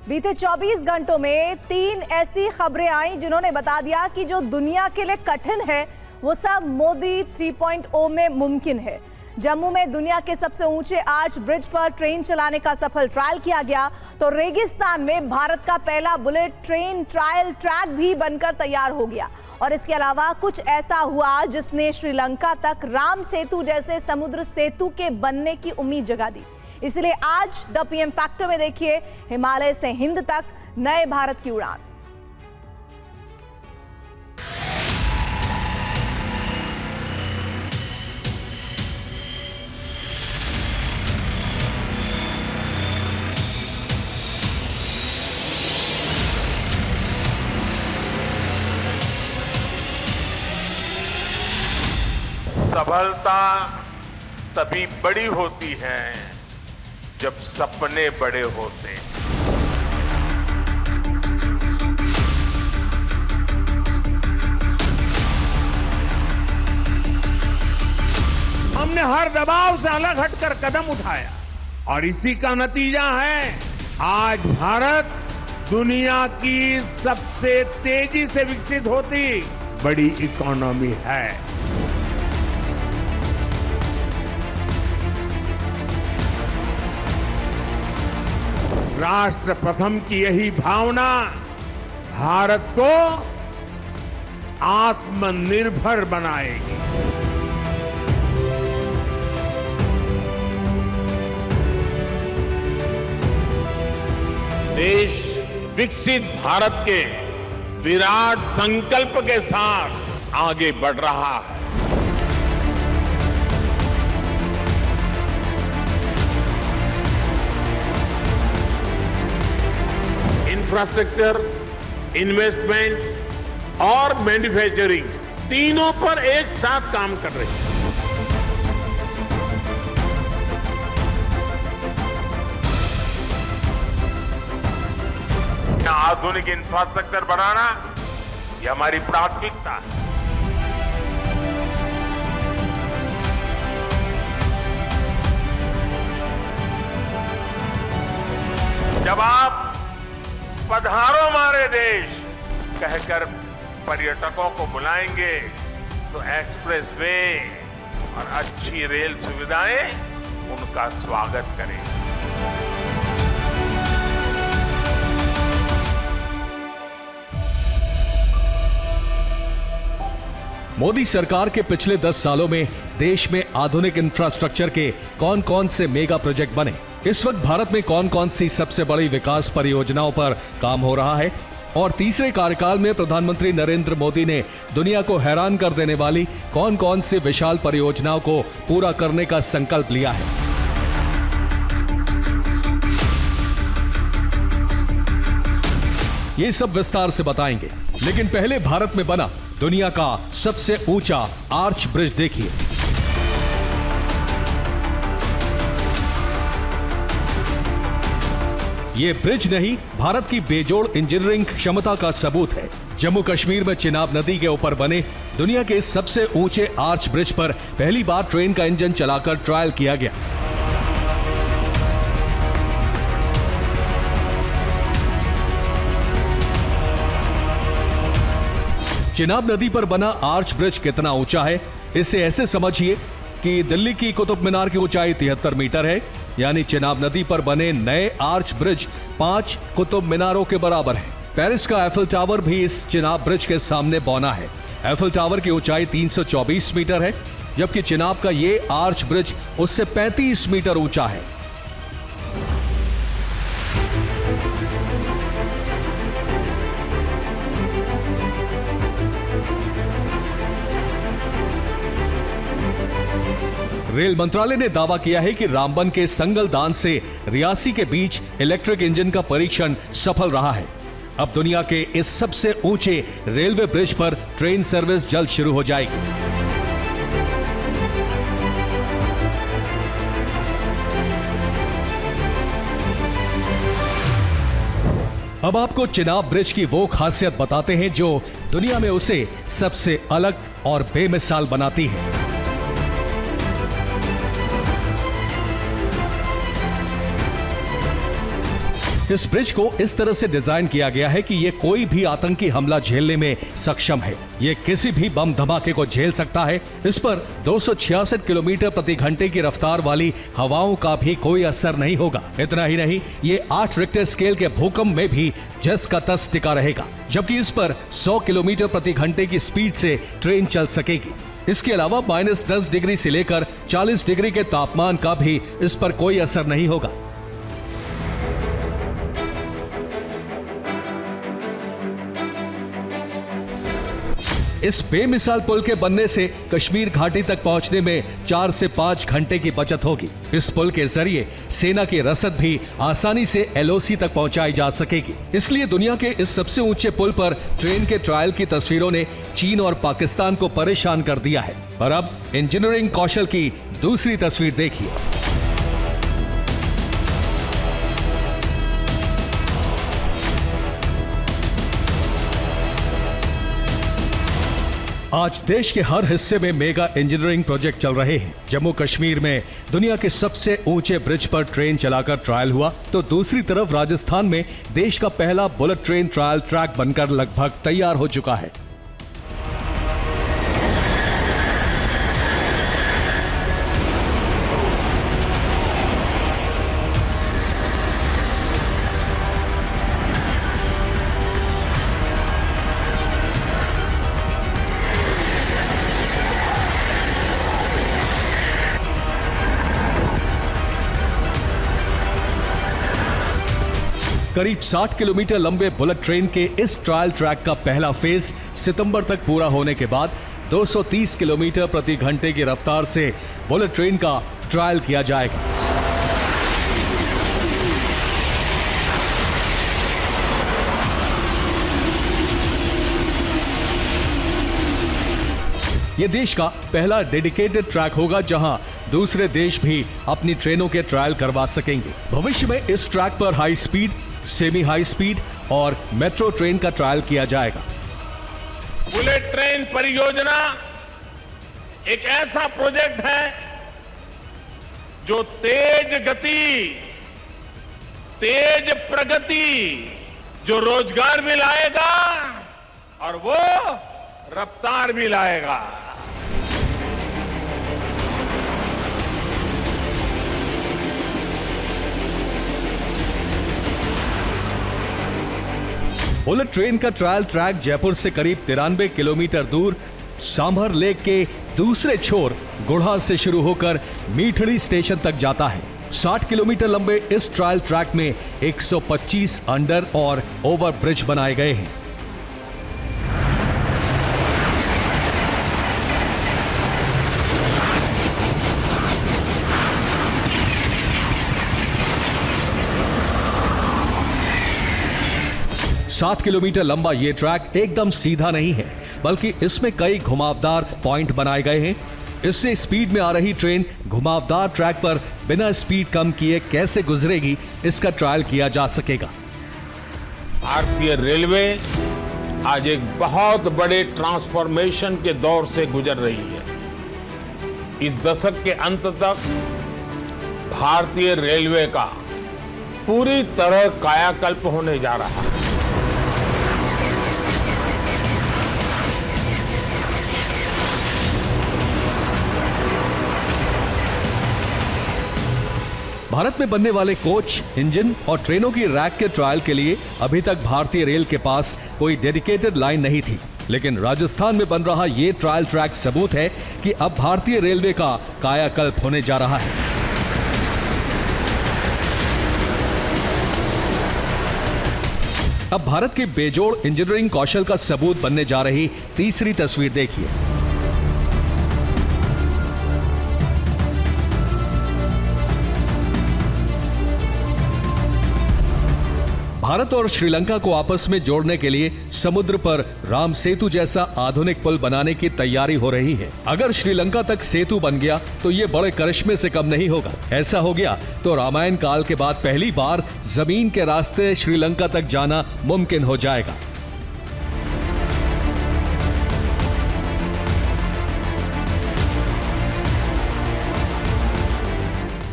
बीते 24 घंटों में 3 ऐसी खबरें आई जिन्होंने बता दिया कि जो दुनिया के लिए कठिन है वो सब मोदी 3.0 में मुमकिन है। जम्मू में दुनिया के सबसे ऊंचे आर्च ब्रिज पर ट्रेन चलाने का सफल ट्रायल किया गया, तो रेगिस्तान में भारत का पहला बुलेट ट्रेन ट्रायल ट्रैक भी बनकर तैयार हो गया। और इसके अलावा कुछ ऐसा हुआ जिसने श्रीलंका तक राम सेतु जैसे समुद्र सेतु के बनने की उम्मीद जगा दी। इसलिए आज द पीएम फैक्टर में देखिए हिमालय से हिंद तक नए भारत की उड़ान। सफलता तभी बड़ी होती है जब सपने बड़े होते हैं। हमने हर दबाव से अलग हटकर कदम उठाया और इसी का नतीजा है आज भारत दुनिया की सबसे तेजी से विकसित होती बड़ी इकोनॉमी है। राष्ट्र प्रथम की यही भावना भारत को आत्मनिर्भर बनाएगी। देश विकसित भारत के विराट संकल्प के साथ आगे बढ़ रहा है। इंफ्रास्ट्रक्चर, इन्वेस्टमेंट और मैन्युफैक्चरिंग तीनों पर एक साथ काम कर रही है। आधुनिक इंफ्रास्ट्रक्चर बनाना ये हमारी प्राथमिकता है। जब आप पधारो हमारे देश कहकर पर्यटकों को बुलाएंगे तो एक्सप्रेस वे और अच्छी रेल सुविधाएं उनका स्वागत करेंगे। मोदी सरकार के पिछले 10 सालों में देश में आधुनिक इंफ्रास्ट्रक्चर के कौन कौन से मेगा प्रोजेक्ट बने, इस वक्त भारत में कौन कौन सी सबसे बड़ी विकास परियोजनाओं पर काम हो रहा है और तीसरे कार्यकाल में प्रधानमंत्री नरेंद्र मोदी ने दुनिया को हैरान कर देने वाली कौन कौन सी विशाल परियोजनाओं को पूरा करने का संकल्प लिया है। ये सब विस्तार से बताएंगे, लेकिन पहले भारत में बना दुनिया का सबसे ऊंचा आर्च ब्रिज देखिए। ये ब्रिज नहीं, भारत की बेजोड़ इंजीनियरिंग क्षमता का सबूत है। जम्मू कश्मीर में चिनाब नदी के ऊपर बने दुनिया के सबसे ऊंचे आर्च ब्रिज पर पहली बार ट्रेन का इंजन चलाकर ट्रायल किया गया। चिनाब नदी पर बना आर्च ब्रिज कितना ऊंचा है, इसे ऐसे समझिए कि दिल्ली की कुतुब मीनार की ऊंचाई 73 मीटर है, यानी चिनाब नदी पर बने नए आर्च ब्रिज 5 कुतुब मीनारों के बराबर है। पेरिस का एफिल टावर भी इस चिनाब ब्रिज के सामने बौना है। एफिल टावर की ऊंचाई 324 मीटर है, जबकि चिनाब का ये आर्च ब्रिज उससे 35 मीटर ऊंचा है। रेल मंत्रालय ने दावा किया है कि रामबन के संगलदान से रियासी के बीच इलेक्ट्रिक इंजन का परीक्षण सफल रहा है। अब दुनिया के इस सबसे ऊंचे रेलवे ब्रिज पर ट्रेन सर्विस जल्द शुरू हो जाएगी। अब आपको चिनाब ब्रिज की वो खासियत बताते हैं जो दुनिया में उसे सबसे अलग और बेमिसाल बनाती है। इस ब्रिज को इस तरह से डिजाइन किया गया है कि ये कोई भी आतंकी हमला झेलने में सक्षम है। ये किसी भी बम धमाके को झेल सकता है। इस पर 266 किलोमीटर प्रति घंटे की रफ्तार वाली हवाओं का भी कोई असर नहीं होगा। इतना ही नहीं, ये 8 रिक्टर स्केल के भूकंप में भी जस का तस टिका रहेगा, जबकि इस पर 100 किलोमीटर प्रति घंटे की स्पीड से ट्रेन चल सकेगी। इसके अलावा -10 डिग्री से लेकर 40 डिग्री के तापमान का भी इस पर कोई असर नहीं होगा। इस बेमिसाल पुल के बनने से कश्मीर घाटी तक पहुंचने में 4 से 5 घंटे की बचत होगी। इस पुल के जरिए सेना की रसद भी आसानी से LOC तक पहुंचाई जा सकेगी। इसलिए दुनिया के इस सबसे ऊंचे पुल पर ट्रेन के ट्रायल की तस्वीरों ने चीन और पाकिस्तान को परेशान कर दिया है। और अब इंजीनियरिंग कौशल की दूसरी तस्वीर देखिए। आज देश के हर हिस्से में मेगा इंजीनियरिंग प्रोजेक्ट चल रहे हैं। जम्मू कश्मीर में दुनिया के सबसे ऊंचे ब्रिज पर ट्रेन चलाकर ट्रायल हुआ, तो दूसरी तरफ राजस्थान में देश का पहला बुलेट ट्रेन ट्रायल ट्रैक बनकर लगभग तैयार हो चुका है। करीब 60 किलोमीटर लंबे बुलेट ट्रेन के इस ट्रायल ट्रैक का पहला फेज सितंबर तक पूरा होने के बाद 230 किलोमीटर प्रति घंटे की रफ्तार से बुलेट ट्रेन का ट्रायल किया जाएगा। यह देश का पहला डेडिकेटेड ट्रैक होगा जहां दूसरे देश भी अपनी ट्रेनों के ट्रायल करवा सकेंगे। भविष्य में इस ट्रैक पर high speed, semi high speed और मेट्रो ट्रेन का ट्रायल किया जाएगा। बुलेट ट्रेन परियोजना एक ऐसा प्रोजेक्ट है जो तेज गति, तेज प्रगति, जो रोजगार भी लाएगा और वो रफ्तार भी लाएगा। बुलेट ट्रेन का ट्रायल ट्रैक जयपुर से करीब 93 किलोमीटर दूर सांभर लेक के दूसरे छोर गुढ़ा से शुरू होकर मीठड़ी स्टेशन तक जाता है। 60 किलोमीटर लंबे इस ट्रायल ट्रैक में 125 अंडर और ओवर ब्रिज बनाए गए हैं। सात किलोमीटर लंबा ये ट्रैक एकदम सीधा नहीं है, बल्कि इसमें कई घुमावदार पॉइंट बनाए गए हैं। इससे स्पीड में आ रही ट्रेन घुमावदार ट्रैक पर बिना स्पीड कम किए कैसे गुजरेगी, इसका ट्रायल किया जा सकेगा। भारतीय रेलवे आज एक बहुत बड़े ट्रांसफॉर्मेशन के दौर से गुजर रही है। इस दशक के अंत तक भारतीय रेलवे का पूरी तरह कायाकल्प होने जा रहा है। भारत में बनने वाले कोच, इंजन और ट्रेनों की रैक के ट्रायल के लिए अभी तक भारतीय रेल के पास कोई डेडिकेटेड लाइन नहीं थी, लेकिन राजस्थान में बन रहा ये ट्रायल ट्रैक सबूत है कि अब भारतीय रेलवे का कायाकल्प होने जा रहा है। अब भारत के बेजोड़ इंजीनियरिंग कौशल का सबूत बनने जा रही तीसरी तस्वीर देखिए। भारत और श्रीलंका को आपस में जोड़ने के लिए समुद्र पर राम सेतु जैसा आधुनिक पुल बनाने की तैयारी हो रही है। अगर श्रीलंका तक सेतु बन गया तो ये बड़े करिश्मे से कम नहीं होगा। ऐसा हो गया तो रामायण काल के बाद पहली बार जमीन के रास्ते श्रीलंका तक जाना मुमकिन हो जाएगा।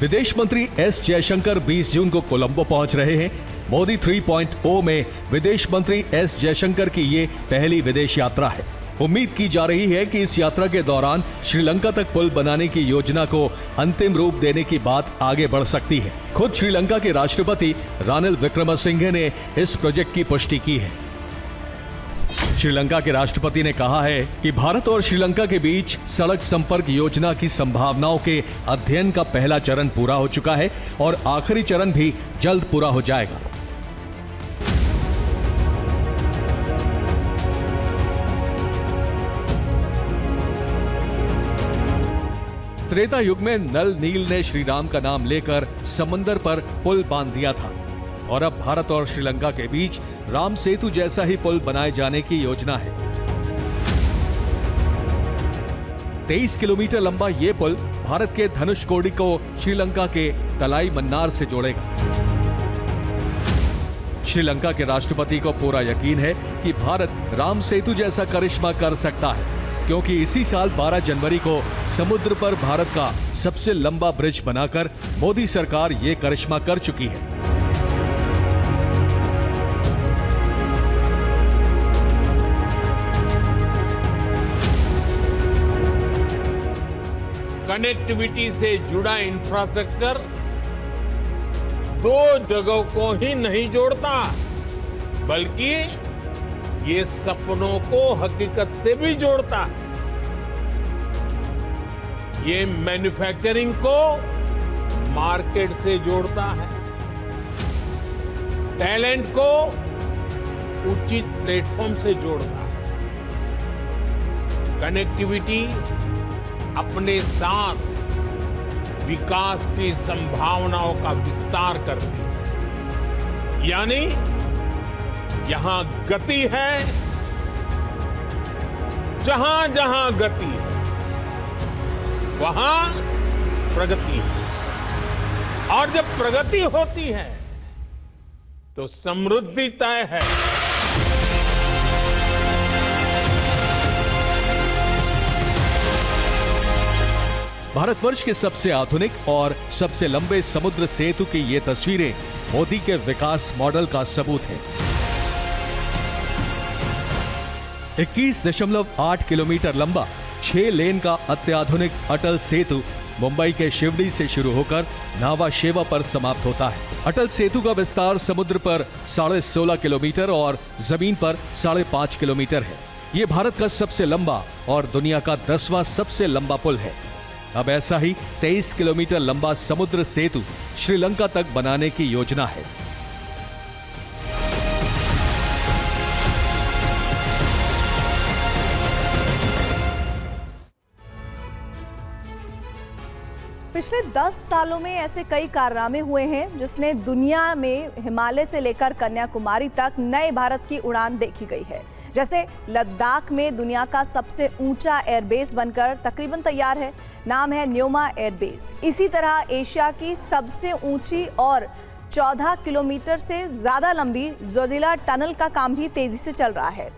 विदेश मंत्री एस जयशंकर 20 जून को कोलंबो पहुंच रहे हैं। मोदी 3.0 में विदेश मंत्री एस जयशंकर की ये पहली विदेश यात्रा है। उम्मीद की जा रही है कि इस यात्रा के दौरान श्रीलंका तक पुल बनाने की योजना को अंतिम रूप देने की बात आगे बढ़ सकती है। खुद श्रीलंका के राष्ट्रपति रानिल विक्रमसिंघे ने इस प्रोजेक्ट की पुष्टि की है। श्रीलंका के राष्ट्रपति ने कहा है कि भारत और श्रीलंका के बीच सड़क संपर्क योजना की संभावनाओं के अध्ययन का पहला चरण पूरा हो चुका है और आखिरी चरण भी जल्द पूरा हो जाएगा। त्रेता युग में नल नील ने श्री राम का नाम लेकर समंदर पर पुल बांध दिया था और अब भारत और श्रीलंका के बीच राम सेतु जैसा ही पुल बनाए जाने की योजना है। 23 किलोमीटर लंबा ये पुल भारत के धनुषकोडी को श्रीलंका के तलाई मन्नार से जोड़ेगा। श्रीलंका के राष्ट्रपति को पूरा यकीन है कि भारत राम सेतु जैसा करिश्मा कर सकता है, क्योंकि इसी साल 12 जनवरी को समुद्र पर भारत का सबसे लंबा ब्रिज बनाकर मोदी सरकार ये करिश्मा कर चुकी है। कनेक्टिविटी से जुड़ा इंफ्रास्ट्रक्चर दो जगहों को ही नहीं जोड़ता, बल्कि ये सपनों को हकीकत से भी जोड़ता है। ये मैन्युफैक्चरिंग को मार्केट से जोड़ता है, टैलेंट को उचित प्लेटफॉर्म से जोड़ता है। कनेक्टिविटी अपने साथ विकास की संभावनाओं का विस्तार करती है। यानी यहां गति है, जहां जहां गति है वहां प्रगति है, और जब प्रगति होती है तो समृद्धि तय है। भारतवर्ष के सबसे आधुनिक और सबसे लंबे समुद्र सेतु की ये तस्वीरें मोदी के विकास मॉडल का सबूत है। 21.8 किलोमीटर लंबा 6 लेन का अत्याधुनिक अटल सेतु मुंबई के शिवडी से शुरू होकर नावा शेवा पर समाप्त होता है। अटल सेतु का विस्तार समुद्र पर 16.5 किलोमीटर और जमीन पर 5.5 किलोमीटर है। ये भारत का सबसे लंबा और दुनिया का 10वां सबसे लंबा पुल है। अब ऐसा ही 23 किलोमीटर लंबा समुद्र सेतु श्रीलंका तक बनाने की योजना है। पिछले 10 सालों में ऐसे कई कारनामे हुए हैं जिसने दुनिया में हिमालय से लेकर कन्याकुमारी तक नए भारत की उड़ान देखी गई है। जैसे लद्दाख में दुनिया का सबसे ऊंचा एयरबेस बनकर तकरीबन तैयार है, नाम है न्योमा एयरबेस। इसी तरह एशिया की सबसे ऊंची और 14 किलोमीटर से ज्यादा लंबी जोजिला टनल का काम भी तेजी से चल रहा है।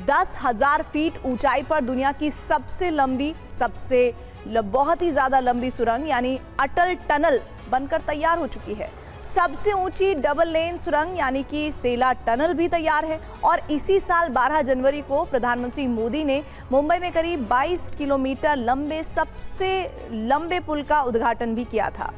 10,000 फीट ऊंचाई पर दुनिया की सबसे लंबी, बहुत ही ज्यादा लंबी सुरंग यानी अटल टनल बनकर तैयार हो चुकी है। सबसे ऊंची डबल लेन सुरंग यानी कि सेला टनल भी तैयार है और इसी साल 12 जनवरी को प्रधानमंत्री मोदी ने मुंबई में करीब 22 किलोमीटर लंबे सबसे लंबे पुल का उद्घाटन भी किया था।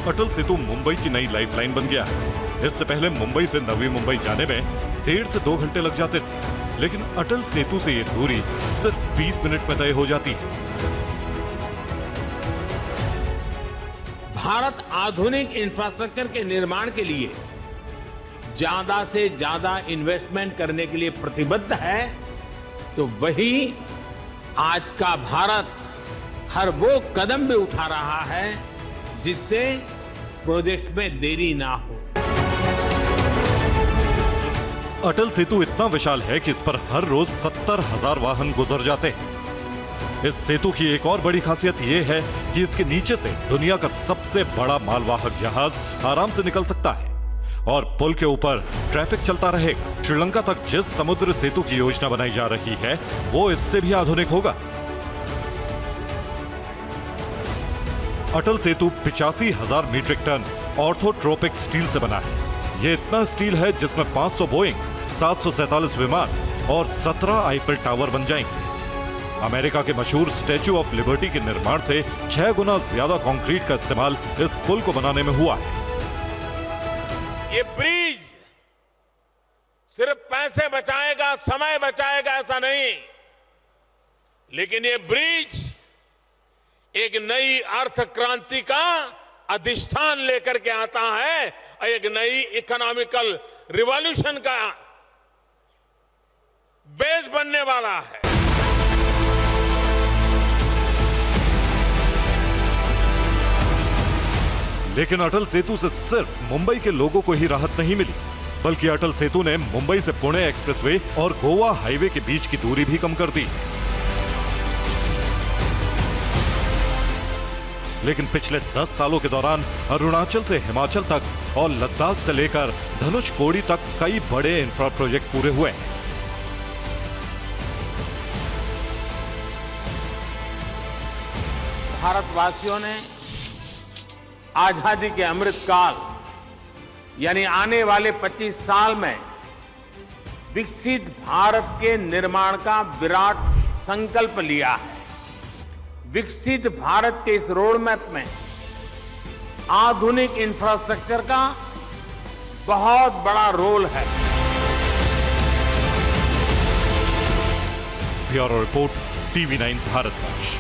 अटल सेतु मुंबई की नई लाइफलाइन बन गया है। इससे पहले मुंबई से नवी मुंबई जाने में 1.5 से 2 घंटे लग जाते थे, लेकिन अटल सेतु से ये दूरी सिर्फ 20 मिनट में तय हो जाती है। भारत आधुनिक इंफ्रास्ट्रक्चर के निर्माण के लिए ज्यादा से ज्यादा इन्वेस्टमेंट करने के लिए प्रतिबद्ध है, तो वही आज का भारत हर वो कदम भी उठा रहा है जिससे प्रोजेक्ट में देरी ना हो। अटल सेतु इतना विशाल है कि इस पर हर रोज 70,000 वाहन गुजर जाते हैं। इस सेतु की एक और बड़ी खासियत यह है कि इसके नीचे से दुनिया का सबसे बड़ा मालवाहक जहाज आराम से निकल सकता है और पुल के ऊपर ट्रैफिक चलता रहेगा। श्रीलंका तक जिस समुद्र सेतु की योजना बनाई जा रही है वो इससे भी आधुनिक होगा। Atal Setu 85,000 metric ton orthotropic steel से बना है। ये इतना स्टील है जिसमें 500 बोइंग, 747 विमान और 17 आईफिल टावर बन जाएंगे। अमेरिका के मशहूर स्टैच्यू ऑफ लिबर्टी के निर्माण से 6 गुना ज्यादा कंक्रीट का इस्तेमाल इस पुल को बनाने में हुआ है। ये ब्रिज सिर्फ पैसे बचाएगा, समय बचाएगा ऐसा नहीं, लेकिन ये ब्रिज एक नई अर्थ क्रांति का अधिष्ठान लेकर के आता है और एक नई इकोनॉमिकल रिवॉल्यूशन का बेस बनने वाला है। लेकिन अटल सेतु से सिर्फ मुंबई के लोगों को ही राहत नहीं मिली, बल्कि अटल सेतु ने मुंबई से पुणे एक्सप्रेसवे और गोवा हाईवे के बीच की दूरी भी कम कर दी। लेकिन पिछले 10 सालों के दौरान अरुणाचल से हिमाचल तक और लद्दाख से लेकर धनुषकोडी तक कई बड़े इंफ्रा प्रोजेक्ट पूरे हुए हैं। भारतवासियों ने आजादी के अमृत काल यानी आने वाले 25 साल में विकसित भारत के निर्माण का विराट संकल्प लिया है। विकसित भारत के इस रोड मैप में आधुनिक इंफ्रास्ट्रक्चर का बहुत बड़ा रोल है। Bureau report, TV9 Bharatvarsh.